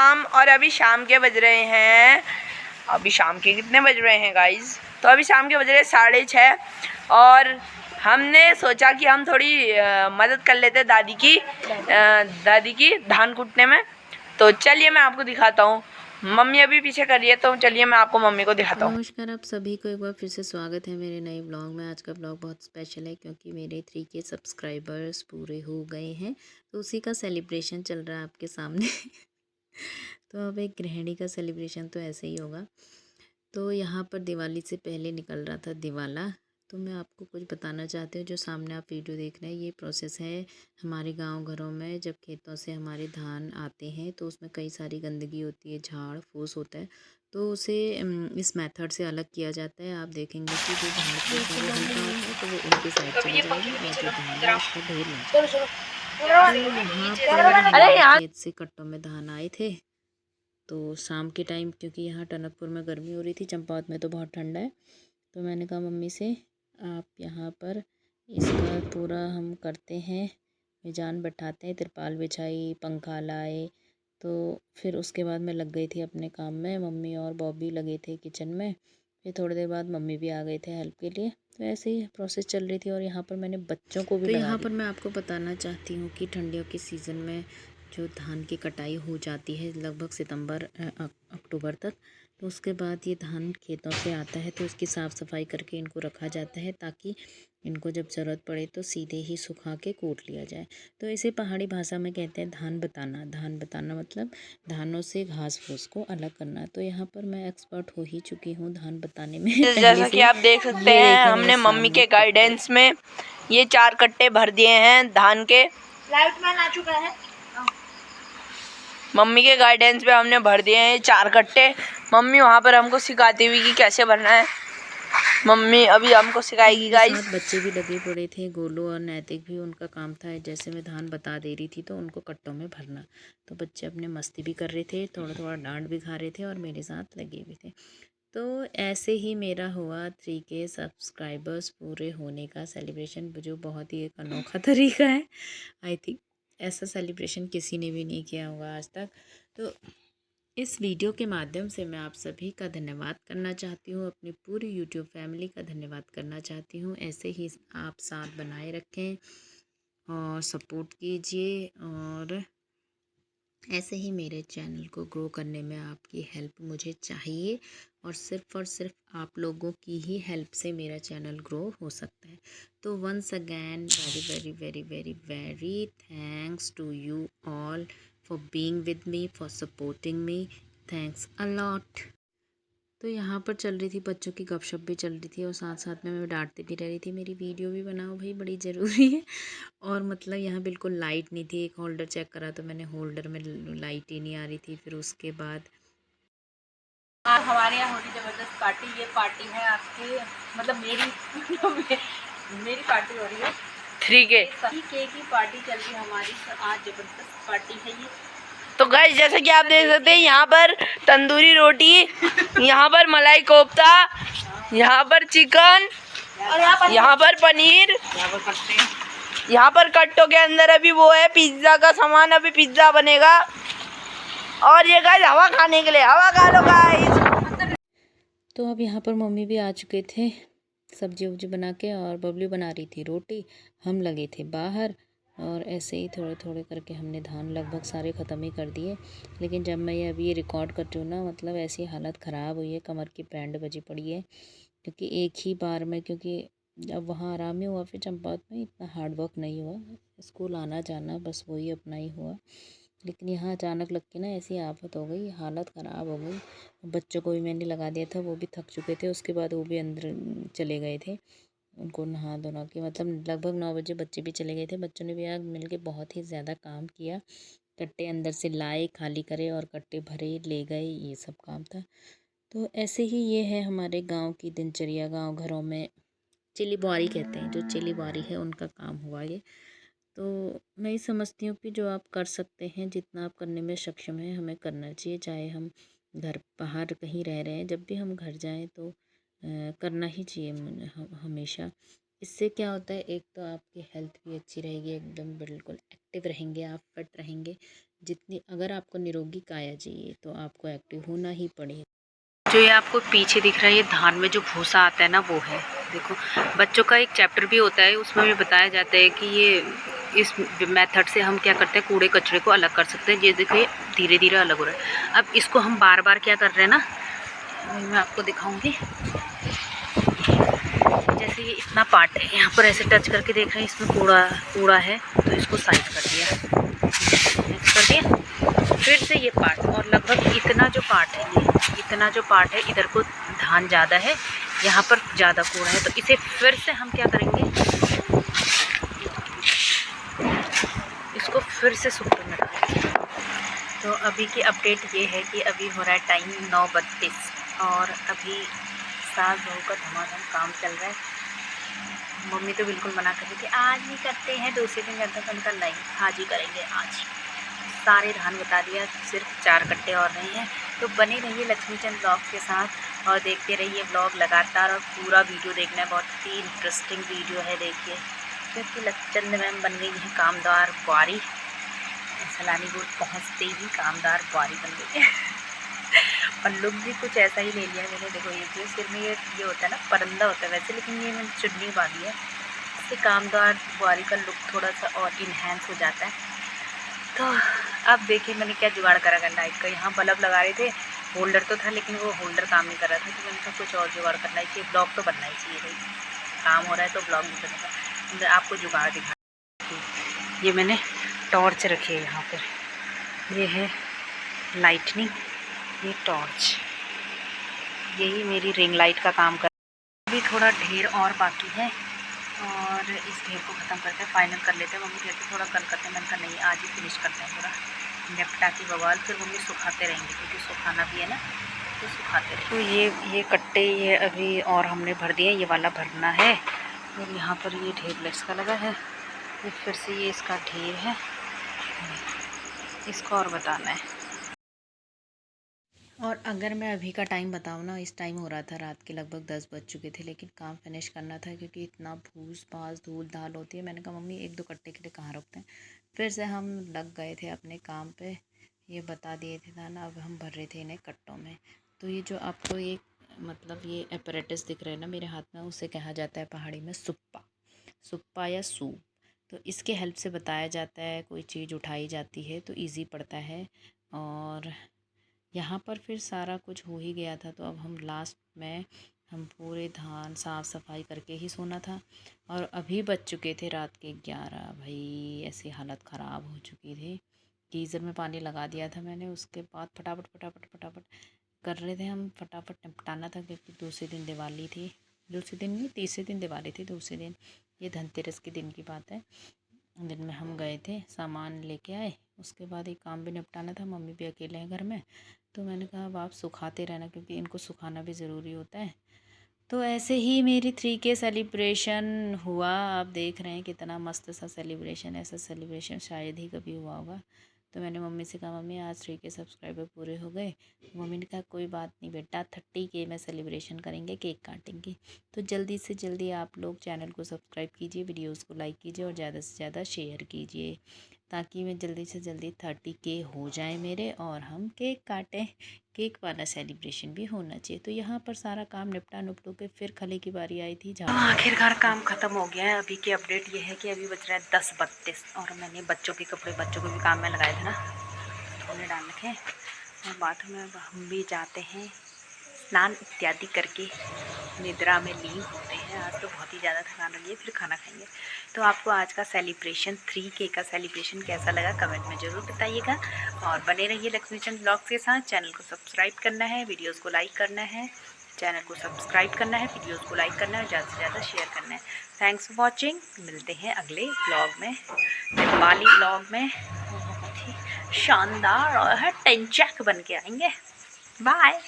शाम और अभी शाम के बज रहे हैं, अभी शाम के कितने बज रहे हैं गाइज? तो अभी शाम के बज रहे हैं 6:30 और हमने सोचा कि हम थोड़ी मदद कर लेते दादी की धान कूटने में। तो चलिए मैं आपको दिखाता हूँ, मम्मी अभी पीछे कर रही है, तो चलिए मैं आपको मम्मी को दिखाता हूँ। नमस्कार, आप सभी को एक बार फिर से स्वागत है मेरे नए ब्लॉग में। आज का ब्लॉग बहुत स्पेशल है क्योंकि मेरे 3K सब्सक्राइबर्स पूरे हो गए हैं, तो उसी का सेलिब्रेशन चल रहा है आपके सामने। तो अब एक गृहिणी का सेलिब्रेशन तो ऐसे ही होगा। तो यहाँ पर दिवाली से पहले निकल रहा था दिवाला। तो मैं आपको कुछ बताना चाहती हूँ, जो सामने आप वीडियो देख रहे हैं ये प्रोसेस है हमारे गांव घरों में। जब खेतों से हमारे धान आते हैं तो उसमें कई सारी गंदगी होती है, झाड़ फूस होता है, तो उसे इस मेथड से अलग किया जाता है। आप देखेंगे कि जो झाड़ फूस है वो हल्का होता है तो वो उनकी साइड चली जाएगी और जो धान है उसका ढेर लग जाएगा। तो यहाँ पर खेत से कट्टों में धान आए थे, तो शाम के टाइम, क्योंकि यहाँ टनकपुर में गर्मी हो रही थी, चंपावत में तो बहुत ठंडा है, तो मैंने कहा मम्मी से आप यहाँ पर इसका पूरा हम करते हैं, मिजान बैठाते हैं, तिरपाल बिछाई, पंखा लाए। तो फिर उसके बाद मैं लग गई थी अपने काम में, मम्मी और बॉबी लगे थे किचन में। फिर थोड़ी देर बाद मम्मी भी आ गए थे हेल्प के लिए। तो ऐसे ही प्रोसेस चल रही थी और यहाँ पर मैंने बच्चों को भी तो यहाँ पर मैं आपको बताना चाहती हूँ कि ठंडियों के सीज़न में जो धान की कटाई हो जाती है लगभग सितंबर अक्टूबर तक, तो उसके बाद ये धान खेतों से आता है तो इसकी साफ़ सफाई करके इनको रखा जाता है ताकि इनको जब ज़रूरत पड़े तो सीधे ही सुखा के कूट लिया जाए। तो इसे पहाड़ी भाषा में कहते हैं धान बताना। धान बताना मतलब धानों से घास फूस को अलग करना। तो यहाँ पर मैं एक्सपर्ट हो ही चुकी हूँ धान बताने में। जैसा कि आप देख सकते हैं, हमने मम्मी के गाइडेंस में ये 4 कट्टे भर दिए हैं धान के। लाइट मैन आ चुका है। मम्मी के गाइडेंस पे हमने भर दिए हैं 4 कट्टे। मम्मी वहाँ पर हमको सिखाती हुई कि कैसे भरना है। मम्मी अभी हमको सिखाएगी गाइस। बच्चे भी लगे पड़े थे, गोलू और नैतिक भी, उनका काम था जैसे मैं धान बता दे रही थी तो उनको कट्टों में भरना। तो बच्चे अपने मस्ती भी कर रहे थे, थोड़ा थोड़ा डांट भी खा रहे थे और मेरे साथ लगे भी थे। तो ऐसे ही मेरा हुआ 3K सब्सक्राइबर्स पूरे होने का सेलिब्रेशन, जो बहुत ही एक अनोखा तरीका है। आई थिंक ऐसा सेलिब्रेशन किसी ने भी नहीं किया होगा आज तक। तो इस वीडियो के माध्यम से मैं आप सभी का धन्यवाद करना चाहती हूँ, अपनी पूरी यूट्यूब फैमिली का धन्यवाद करना चाहती हूँ। ऐसे ही आप साथ बनाए रखें और सपोर्ट कीजिए, और ऐसे ही मेरे चैनल को ग्रो करने में आपकी हेल्प मुझे चाहिए, और सिर्फ आप लोगों की ही हेल्प से मेरा चैनल ग्रो हो सकता है। तो once again very very very very very thanks to you all for being with me, for supporting me. Thanks a lot. तो यहाँ पर चल रही थी बच्चों की गपशप भी चल रही थी और साथ साथ में मैं डांटती भी रह रही थी, मेरी वीडियो भी बनाओ भाई, बड़ी ज़रूरी है। और मतलब यहाँ बिल्कुल लाइट नहीं थी। एक होल्डर चेक करा तो मैंने होल्डर में लाइट ही नहीं आ रही थी। फिर उसके बाद हमारे यहाँ हो रही ज़बरदस्त पार्टी। ये पार्टी है आपकी, मतलब मेरी मेरी पार्टी हो रही है 3K की पार्टी चल रही है हमारी। तो आज ज़बरदस्त पार्टी है ये। तो गाइस जैसे कि आप देख सकते हैं, यहाँ पर तंदूरी रोटी, यहाँ पर मलाई कोफ्ता, यहाँ पर चिकन, यहाँ पर पनीर, यहाँ पर कट्टों के अंदर अभी वो है पिज्ज़ा का सामान, अभी पिज्ज़ा बनेगा। और ये गाइस हवा खाने के लिए, हवा खा लो गाइस। तो अब यहाँ पर मम्मी भी आ चुके थे सब्जी वब्जी बना के, और बबली बना रही थी रोटी, हम लगे थे बाहर। और ऐसे ही थोड़े थोड़े करके हमने धान लगभग सारे ख़त्म ही कर दिए। लेकिन जब मैं ये अभी ये रिकॉर्ड कर रही हूँ ना, मतलब ऐसी हालत ख़राब हुई है, कमर की बैंड बजी पड़ी है, क्योंकि एक ही बार में, क्योंकि अब वहाँ आराम ही हुआ, फिर चंपावत में इतना हार्ड वर्क नहीं हुआ, स्कूल आना जाना बस वही अपना ही हुआ। लेकिन यहाँ अचानक लग के ना ऐसी आफत हो गई, हालत ख़राब हो गई। बच्चों को भी मैंने लगा दिया था, वो भी थक चुके थे। उसके बाद वो भी अंदर चले गए थे, उनको नहा धोना के, मतलब लगभग 9 बजे बच्चे भी चले गए थे। बच्चों ने भी आज मिल के बहुत ही ज़्यादा काम किया, कट्टे अंदर से लाए, खाली करे और कट्टे भरे ले गए, ये सब काम था। तो ऐसे ही ये है हमारे गांव की दिनचर्या। गांव घरों में चिली बुआरी कहते हैं, जो चिली बुआरी है उनका काम हुआ ये। तो मैं ये समझती हूँ कि जो आप कर सकते हैं, जितना आप करने में सक्षम हैं, हमें करना चाहिए। चाहे हम घर बाहर कहीं रह रहे हैं, जब भी हम घर जाएं तो करना ही चाहिए हमेशा। इससे क्या होता है, एक तो आपकी हेल्थ भी अच्छी रहेगी, एकदम बिल्कुल एक्टिव रहेंगे आप, फिट रहेंगे। जितनी अगर आपको निरोगी काया चाहिए तो आपको एक्टिव होना ही पड़ेगा। जो ये आपको पीछे दिख रहा है, ये धान में जो भूसा आता है ना, वो है। देखो, बच्चों का एक चैप्टर भी होता है, उसमें भी बताया जाता है कि ये इस मेथड से हम क्या करते हैं, कूड़े कचरे को अलग कर सकते हैं। ये देखो, ये धीरे धीरे अलग हो रहा है। अब इसको हम बार बार क्या कर रहे हैं ना, मैं आपको दिखाऊंगी। जैसे ये इतना पार्ट है, यहाँ पर ऐसे टच करके देख रहे हैं, इसमें कूड़ा है, तो इसको साइड कर दिया, मिक्स कर दिया। फिर से ये पार्ट, और लगभग इतना जो पार्ट है, ये इतना जो पार्ट है, इधर को धान ज़्यादा है, यहाँ पर ज़्यादा कूड़ा है, तो इसे फिर से हम क्या करेंगे, इसको फिर से सुपर में डालेंगे। तो अभी की अपडेट ये है कि अभी हो रहा है टाइम 9:32 और अभी सास बहू का धमाधम काम चल रहा है। मम्मी तो बिल्कुल मना कर रही थी, आज नहीं करते हैं, दूसरे दिन करते हैं। उनका नहीं, आज ही करेंगे। आज सारे धान बता दिया, सिर्फ 4 कट्टे और नहीं हैं। तो बने रहिए लक्ष्मीचंद ब्लॉग्स के साथ और देखते रहिए ब्लॉग लगातार, और पूरा वीडियो देखना है, बहुत ही इंटरेस्टिंग वीडियो है। देखिए, क्योंकि लक्ष्मीचंद मैम बन गई है कामदार बुआरी, सैलानी बोर्ड पहुँचते ही कामदार बुआरी बन गई है। और लुक भी कुछ ऐसा ही ले लिया मैंने। देखो, ये जो सिर में ये होता है ना, परंदा होता है वैसे, लेकिन ये मैंने चुन्नी बांधी है, इससे कामदार बुआरी का लुक थोड़ा सा और इन्हेंस हो जाता है। तो अब देखिए मैंने क्या जुगाड़ करा कर लाइट का। यहाँ बल्ब लगा रहे थे, होल्डर तो था लेकिन वो होल्डर काम नहीं कर रहा था, तो मैंने कहा कुछ और जुगाड़ करना ही चाहिए, ब्लॉग तो बनना ही चाहिए भाई, काम हो रहा है तो ब्लॉग भी बनेगा। आपको जुगाड़ दिखा, ये मैंने टॉर्च रखी है यहाँ पर, ये है लाइटनिंग, ये टॉर्च, यही मेरी रिंग लाइट का काम कर। अभी थोड़ा ढेर और बाकी है और इस ढेर को ख़त्म करके फाइनल कर लेते हैं। मम्मी कहती थोड़ा कल करते हैं, मैंने कहा नहीं, आज ही फिनिश करते हैं पूरा, निपटा की बवाल। फिर मम्मी सुखाते रहेंगे क्योंकि सुखाना भी है ना, तो सुखाते रहेंगे। तो ये कट्टे ये अभी और हमने भर दिए, ये वाला भरना है। और यहाँ पर ये ढेर इसका लगा है, ये फिर से ये इसका ढेर है, इसको और बताना है। और अगर मैं अभी का टाइम बताऊँ ना, इस टाइम हो रहा था रात के लगभग 10 बज चुके थे, लेकिन काम फिनिश करना था क्योंकि इतना भूस भास धूल धाल होती है। मैंने कहा मम्मी 1-2 कट्टे के लिए कहाँ रुकते हैं। फिर से हम लग गए थे अपने काम पे, ये बता दिए थे ना, अब हम भर रहे थे इन्हें कट्टों में। तो ये जो आपको एक मतलब ये एपरेटस दिख रहा है ना मेरे हाथ में, उसे कहा जाता है पहाड़ी में सुप्पा या सूप। तो इसके हेल्प से बताया जाता है, कोई चीज़ उठाई जाती है तो ईज़ी पड़ता है। और यहाँ पर फिर सारा कुछ हो ही गया था, तो अब हम लास्ट में हम पूरे धान साफ़ सफाई करके ही सोना था। और अभी बज चुके थे रात के 11। भाई ऐसी हालत ख़राब हो चुकी थी, गीज़र में पानी लगा दिया था मैंने, उसके बाद फटाफट फटाफट फटाफट कर रहे थे हम, फटाफट निपटाना था क्योंकि दूसरे दिन दिवाली थी। दूसरे दिन नहीं, तीसरे दिन दिवाली थी, दूसरे दिन ये धनतेरस के दिन की बात है। दिन में हम गए थे, सामान लेके आए, उसके बाद एक काम भी निपटाना था। मम्मी भी अकेले हैं घर में, तो मैंने कहा अब आप सुखाते रहना क्योंकि इनको सुखाना भी ज़रूरी होता है। तो ऐसे ही मेरी 3K सेलिब्रेशन हुआ। आप देख रहे हैं कितना मस्त सा सेलिब्रेशन, ऐसा सेलिब्रेशन शायद ही कभी हुआ होगा। तो मैंने मम्मी से कहा मम्मी आज 3K सब्सक्राइबर पूरे हो गए। मम्मी ने कहा कोई बात नहीं बेटा, 30K में सेलिब्रेशन करेंगे, केक काटेंगे। तो जल्दी से जल्दी आप लोग चैनल को सब्सक्राइब कीजिए, वीडियोज़ को लाइक कीजिए और ज़्यादा से ज़्यादा शेयर कीजिए, ताकि मैं जल्दी से जल्दी 30K हो जाए मेरे और हम केक काटें। केक वाला सेलिब्रेशन भी होना चाहिए। तो यहाँ पर सारा काम निपटा नुपटू के फिर खले की बारी आई थी। आखिरकार काम ख़त्म हो गया है। अभी की अपडेट ये है कि अभी बज रहा है 10:32 और मैंने बच्चों के कपड़े, बच्चों को भी काम में लगाए थे ना, उन्हें डाल रखे और बाथरूम में हम भी जाते हैं, स्नान इत्यादि करके निद्रा में लीन होते हैं। आज तो बहुत ही ज़्यादा थकान लगी है, फिर खाना खाएंगे। तो आपको आज का सेलिब्रेशन 3K का सेलिब्रेशन कैसा लगा कमेंट में ज़रूर बताइएगा और बने रहिए लक्ष्मीचंद ब्लॉग्स के साथ। चैनल को सब्सक्राइब करना है, वीडियोस को लाइक करना है, चैनल को सब्सक्राइब करना है, वीडियोस को लाइक करना है, ज़्यादा से ज़्यादा शेयर करना है। Thanks for watching. मिलते हैं अगले ब्लॉग में, नेपाली ब्लॉग में, बहुत ही शानदार और टंचक बन के आएंगे। बाय।